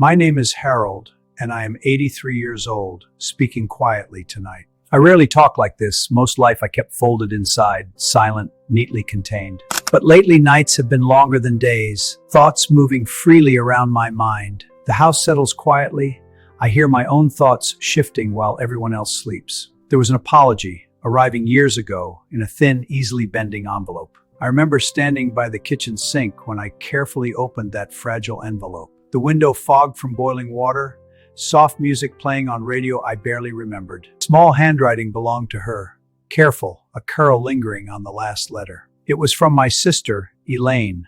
My name is Harold, and I am 83 years old, speaking quietly tonight. I rarely talk like this. Most life I kept folded inside, silent, neatly contained. But lately nights have been longer than days, thoughts moving freely around my mind. The house settles quietly. I hear my own thoughts shifting while everyone else sleeps. There was an apology, arriving years ago, in a thin, easily bending envelope. I remember standing by the kitchen sink when I carefully opened that fragile envelope. The window fogged from boiling water, soft music playing on radio I barely remembered. Small handwriting belonged to her, careful, a curl lingering on the last letter. It was from my sister, Elaine,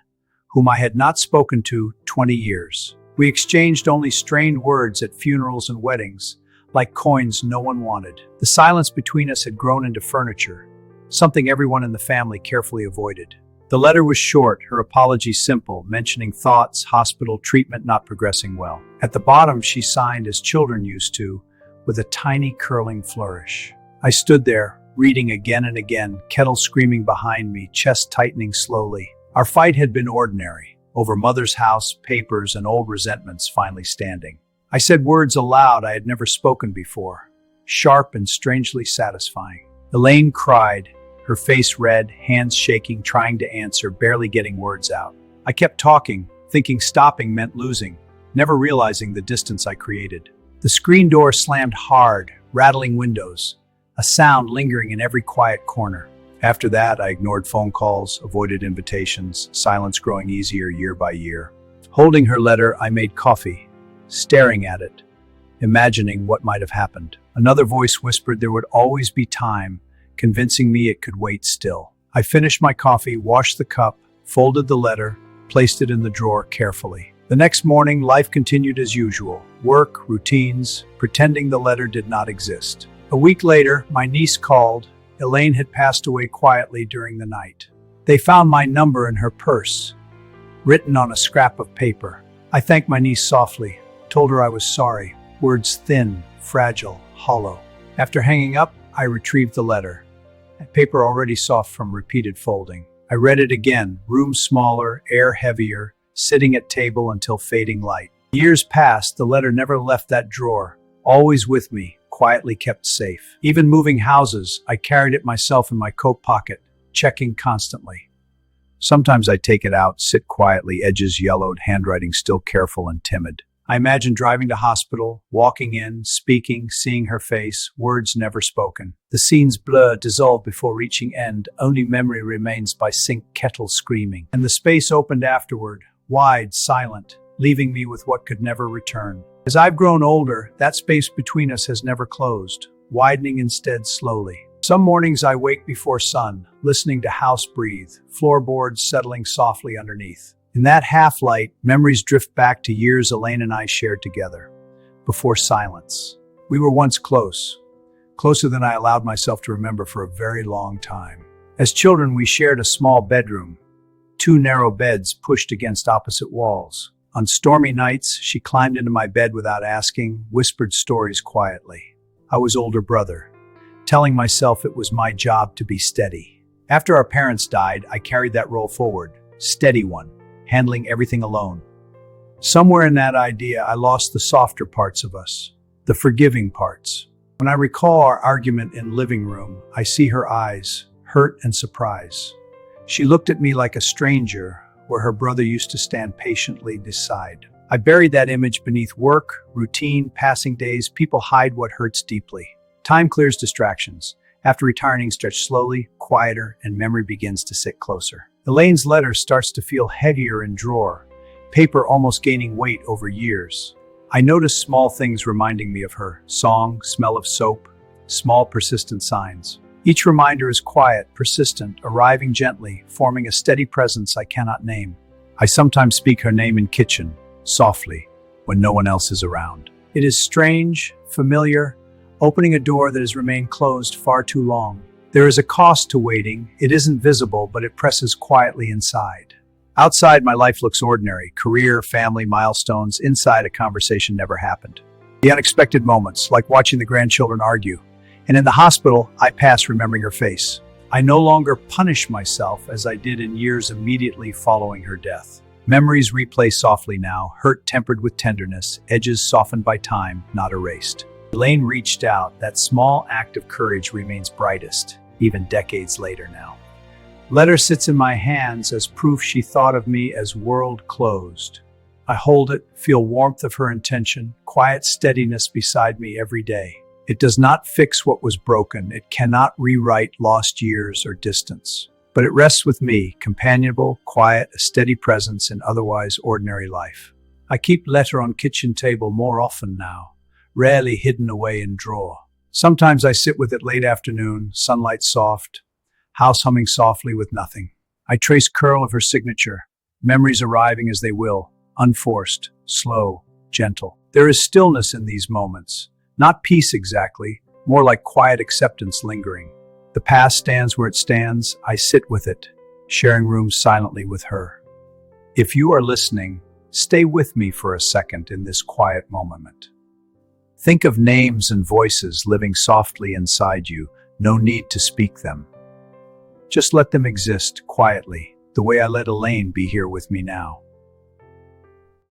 whom I had not spoken to 20 years. We exchanged only strained words at funerals and weddings, like coins no one wanted. The silence between us had grown into furniture, something everyone in the family carefully avoided. The letter was short, her apology simple, mentioning thoughts, hospital, treatment not progressing well. At the bottom, she signed as children used to, with a tiny curling flourish. I stood there, reading again and again, kettle screaming behind me, chest tightening slowly. Our fight had been ordinary, over mother's house, papers, and old resentments finally standing. I said words aloud I had never spoken before, sharp and strangely satisfying. Elaine cried, her face red, hands shaking, trying to answer, barely getting words out. I kept talking, thinking stopping meant losing, never realizing the distance I created. The screen door slammed hard, rattling windows, a sound lingering in every quiet corner. After that, I ignored phone calls, avoided invitations, silence growing easier year by year. Holding her letter, I made coffee, staring at it, imagining what might have happened. Another voice whispered there would always be time, convincing me it could wait still. I finished my coffee, washed the cup, folded the letter, placed it in the drawer carefully. The next morning, life continued as usual. Work, routines, pretending the letter did not exist. A week later, my niece called. Elaine had passed away quietly during the night. They found my number in her purse, written on a scrap of paper. I thanked my niece softly, told her I was sorry, words thin, fragile, hollow. After hanging up, I retrieved the letter, paper already soft from repeated folding. I read it again, room smaller, air heavier, sitting at table until fading light. Years passed, the letter never left that drawer, always with me, quietly kept safe. Even moving houses, I carried it myself in my coat pocket, checking constantly. Sometimes I take it out, sit quietly, edges yellowed, handwriting still careful and timid. I imagine driving to hospital, walking in, speaking, seeing her face, words never spoken. The scenes blur, dissolve before reaching end. Only memory remains by sink kettle screaming. And the space opened afterward, wide, silent, leaving me with what could never return. As I've grown older, that space between us has never closed, widening instead slowly. Some mornings I wake before sun, listening to house breathe, floorboards settling softly underneath. In that half-light, memories drift back to years Elaine and I shared together, before silence. We were once close, closer than I allowed myself to remember for a very long time. As children, we shared a small bedroom, two narrow beds pushed against opposite walls. On stormy nights, she climbed into my bed without asking, whispered stories quietly. I was older brother, telling myself it was my job to be steady. After our parents died, I carried that role forward, steady one, handling everything alone. Somewhere in that idea, I lost the softer parts of us, the forgiving parts. When I recall our argument in living room, I see her eyes, hurt and surprise. She looked at me like a stranger, where her brother used to stand patiently beside. I buried that image beneath work, routine, passing days. People hide what hurts deeply. Time clears distractions. After retiring, stretch slowly, quieter, and memory begins to sit closer. Elaine's letter starts to feel heavier in drawer, paper almost gaining weight over years. I notice small things reminding me of her, song, smell of soap, small persistent signs. Each reminder is quiet, persistent, arriving gently, forming a steady presence I cannot name. I sometimes speak her name in kitchen, softly, when no one else is around. It is strange, familiar, opening a door that has remained closed far too long. There is a cost to waiting. It isn't visible, but it presses quietly inside. Outside, my life looks ordinary. Career, family, milestones. Inside, a conversation never happened. The unexpected moments, like watching the grandchildren argue. And in the hospital, I pass remembering her face. I no longer punish myself as I did in years immediately following her death. Memories replay softly now, hurt tempered with tenderness, edges softened by time, not erased. Elaine reached out. That small act of courage remains brightest, even decades later now. Letter sits in my hands as proof she thought of me as world closed. I hold it, feel warmth of her intention, quiet steadiness beside me every day. It does not fix what was broken. It cannot rewrite lost years or distance. But it rests with me, companionable, quiet, a steady presence in otherwise ordinary life. I keep letter on kitchen table more often now, rarely hidden away in drawer. Sometimes I sit with it late afternoon, sunlight soft, house humming softly with nothing. I trace curl of her signature, memories arriving as they will, unforced, slow, gentle. There is stillness in these moments, not peace exactly, more like quiet acceptance lingering. The past stands where it stands. I sit with it, sharing rooms silently with her. If you are listening, stay with me for a second in this quiet moment. Think of names and voices living softly inside you, no need to speak them. Just let them exist quietly, the way I let Elaine be here with me now.